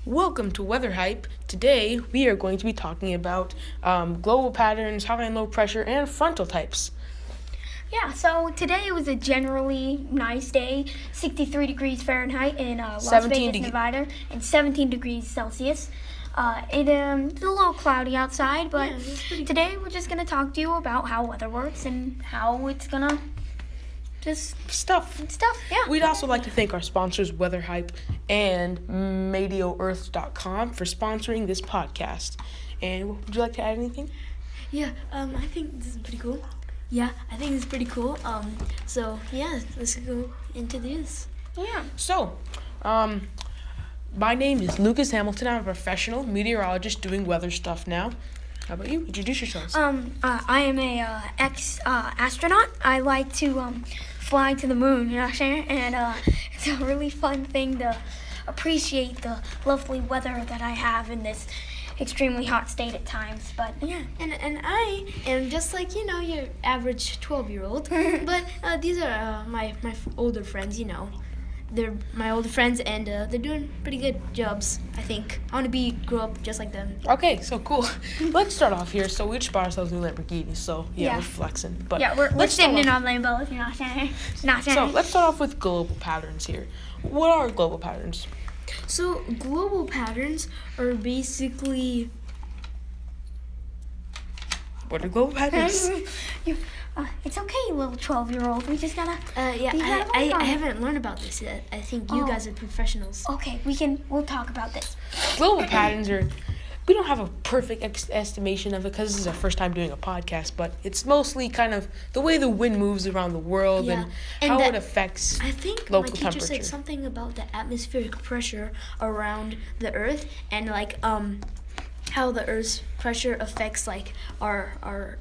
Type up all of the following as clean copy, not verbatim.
Welcome to Weather Hype. Today we are going to be talking about global patterns, high and low pressure, and frontal types. Yeah, so today it was a generally nice day, 63 degrees Fahrenheit in Las Vegas, Nevada, and 17 degrees Celsius. It's a little cloudy outside, but today we're just going to talk to you about how weather works and how it's going to just Stuff. Yeah. We'd also like to thank our sponsors, Weather Hype and MeteoEarth.com, for sponsoring this podcast. And would you like to add anything? Yeah, I think this is pretty cool. So let's go into this. Yeah. So, my name is Lucas Hamilton. I'm a professional meteorologist doing weather stuff now. How about you? Introduce yourselves. I am a ex-astronaut. I like to fly to the moon, you know what I'm saying? And it's a really fun thing to appreciate the lovely weather that I have in this extremely hot state at times. But Yeah, and I am just like, your average 12-year-old. But these are my older friends, They're my older friends, and they're doing pretty good jobs, I think. I want to grow up just like them. Okay, so cool. Let's start off here. So we each bought ourselves new Lamborghinis, so we're flexing. But yeah, we're let's sitting start in off- our Lambo, if you're not saying. Not saying. So let's start off with global patterns here. What are global patterns? So global patterns are basically... What are global patterns? It's okay, little 12-year-old. We just gotta. I haven't learned about this yet. I think you guys are professionals. Okay, we'll talk about this. Global patterns are, we don't have a perfect estimation of it because this is our first time doing a podcast, but it's mostly kind of the way the wind moves around the world and how it affects I think local my teacher temperature. said something about the atmospheric pressure around the Earth and how the Earth's pressure affects like our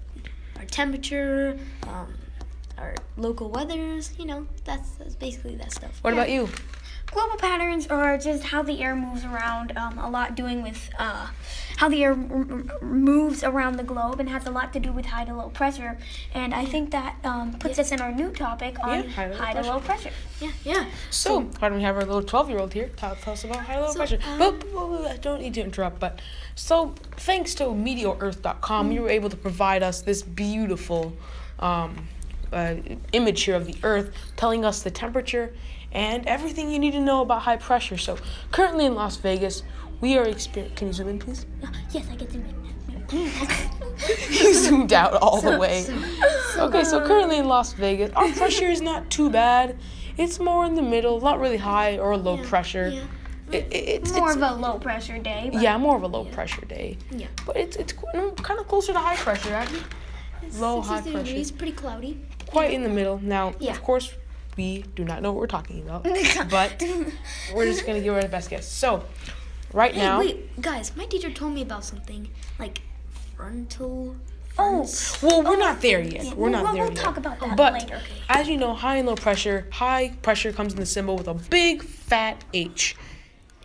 temperature, our local weathers. That's basically that stuff. What about you? Global patterns are just how the air moves around, a lot doing with how the air moves around the globe and has a lot to do with high to low pressure. And I think that puts us in our new topic on high to low pressure. Yeah. So why don't we have our little 12-year-old here tell us about high low pressure? But I don't need to interrupt. But so thanks to MeteoEarth.com, you were able to provide us this beautiful image here of the Earth, telling us the temperature and everything you need to know about high pressure. So currently in Las Vegas, we are experiencing. Can you zoom in, please? Yes, I get to zoom You zoomed out all the way. Okay, so currently in Las Vegas, our pressure is not too bad. It's more in the middle, not really high or low pressure. Yeah. It's more of a low pressure day. But Yeah, more of a low pressure day. Yeah. But it's kind of closer to high pressure, actually. Low, high 63 pressure. degrees, pretty cloudy. Quite in the middle. Now, Yeah. of course, we do not know what we're talking about, but we're just going to give it our best guess. So, right now... Wait, guys, my teacher told me about something, like frontal... Oh, Well, we're not there yet. We're not there we'll yet. talk about that But later. as you know, high and low pressure comes in the symbol with a big fat H.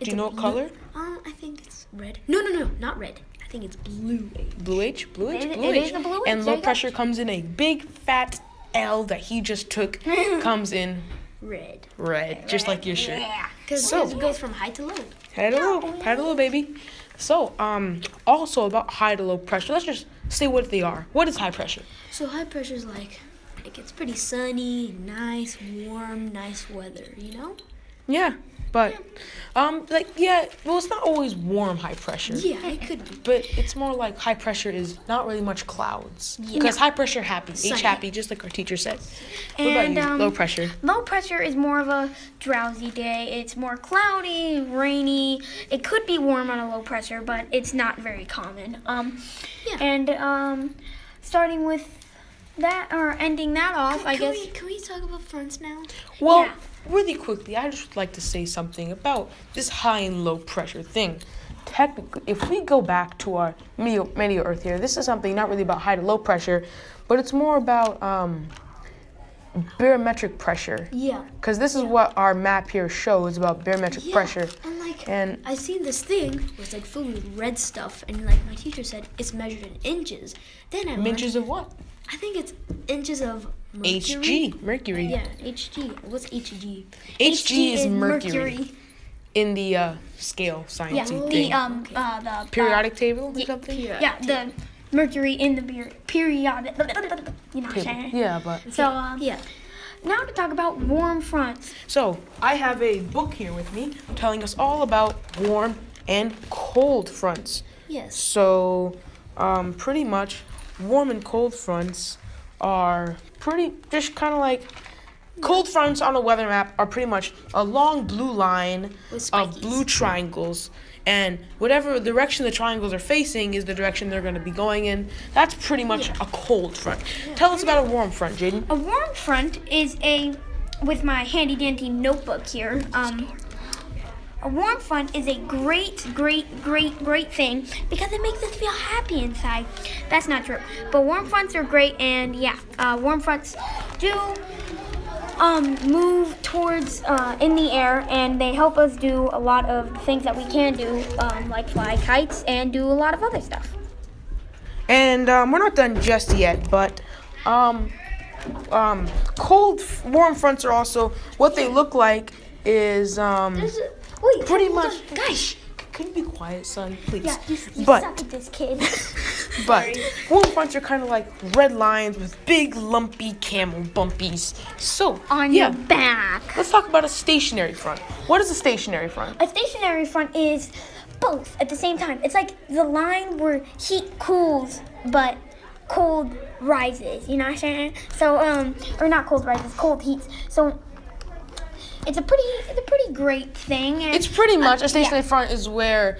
Do you know what color? I think it's red. No, not red. I think it's blue. Blue H? Blue H? It Blue is H. a blue H, And there low you go. pressure comes in a big fat L that he just took, comes in red, just like your shirt. Yeah. Because So- it goes from high to low. High to low, baby. So, also about high to low pressure, let's just say what they are. What is high pressure? So high pressure is like it's pretty sunny, nice, warm, nice weather, Yeah, but, well, it's not always warm high pressure. Yeah, it could be. But it's more like high pressure is not really much clouds. Yeah. Because high pressure happy, H Sunny. happy, just like our teacher said. And, what about you? Low pressure. Low pressure is more of a drowsy day. It's more cloudy, rainy. It could be warm on a low pressure, but it's not very common. And starting with that or ending that off, I guess. Can we talk about fronts now? Well, Yeah. really quickly, I just would like to say something about this high and low pressure thing. Technically, if we go back to our Meteo Earth here, this is something not really about high to low pressure, but it's more about barometric pressure. Yeah. Because this is what our map here shows about barometric pressure. And I seen this thing where it's like filled with red stuff, and like my teacher said, it's measured in inches. Then I learned, Inches of what? I think it's inches of mercury. HG, mercury. Yeah, HG. What's HG? HG is mercury. in the scale Yeah, sciencey the thing. the Periodic table or something? Yeah, the mercury in the periodic. You know what I'm saying? Yeah, but So Yeah. now to talk about warm fronts. so I have a book here with me telling us all about warm and cold fronts. Yes. So, pretty much, warm and cold fronts are pretty just kind of like cold fronts on a weather map are pretty much a long blue line With of spikies. blue triangles, and whatever direction the triangles are facing is the direction they're going to be going in. That's pretty much a cold front. Tell us about a warm front, Jaden. A warm front is with my handy dandy notebook here. A warm front is a great thing because it makes us feel happy inside. That's not true, but warm fronts are great, and warm fronts do move towards in the air, and they help us do a lot of things that we can do, like fly kites and do a lot of other stuff. And we're not done just yet, but warm fronts are also what they look like is Wait, pretty hold much. on. Guys, can you be quiet, son, please? Yeah, you But- suck at this, kid. But warm fronts are kind of like red lines with big lumpy camel bumpies. So On yeah, your back. let's talk about a stationary front. What is a stationary front? A stationary front is both at the same time. It's like the line where heat cools, but cold rises. You know what I'm saying? So or not cold rises, cold heats. So it's a pretty great thing. And, It's pretty much a stationary yeah. front is where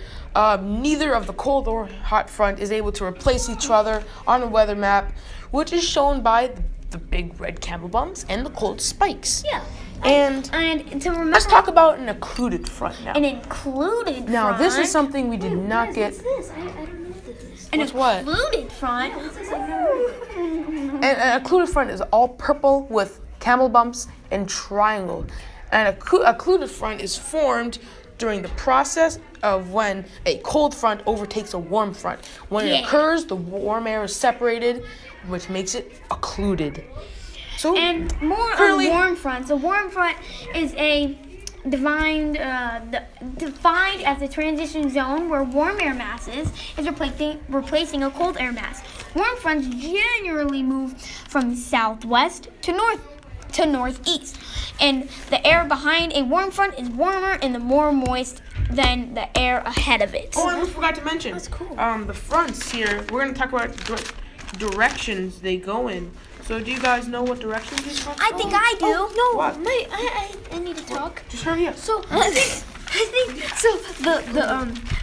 neither of the cold or hot front is able to replace each other on a weather map, which is shown by the big red camel bumps and the cold spikes. Yeah. And And to remember let's talk about an occluded front now. an included Now, front. this is something we did not get. What's this? I don't know what this is. An What's what? included front. An occluded front is all purple with camel bumps and triangle. And a occluded front is formed during the process of when a cold front overtakes a warm front. When it Yeah. occurs, the warm air is separated, which makes it occluded. So, And more Curly- on warm fronts. A warm front is defined as a transition zone where warm air masses is replacing a cold air mass. Warm fronts generally move from southwest to northeast, and the air behind a warm front is warmer and more moist than the air ahead of it. oh, and we forgot to mention. That's cool. The fronts here, we're going to talk about directions they go in. So, do you guys know what directions these fronts I go think in? I do. What? I need to talk. Just hurry up. So I think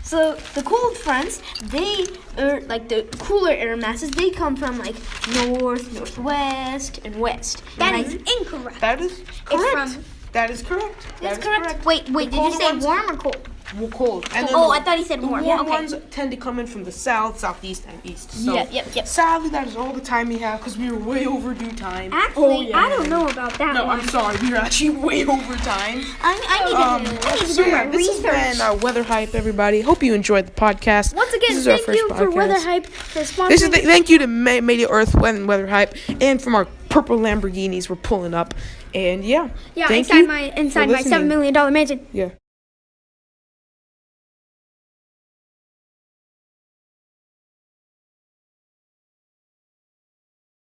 so the cold fronts, they are like the cooler air masses, they come from like north, northwest, and west. That And is incorrect. That is correct. from- That is correct. That That's is correct. Wait, did you colder say ones- warm or cold? Well, cold. And then Oh, the- I thought he said the warm. warm Okay. ones tend to come in from the south, southeast, and east. So, Yep. sadly, that is all the time we have because we were way overdue time. Actually, I don't know about that No, one. I'm sorry. We were actually way over time. I need to So do yeah, my this has research. been Weather Hype, everybody. Hope you enjoyed the podcast. Once again, This is our thank first you for podcast. Weather Hype for sponsoring. This is thank you to Media Earth Weather Hype and from our purple Lamborghinis we're pulling up. And yeah, yeah, thank inside you my for $7 listening. million mansion. Yeah.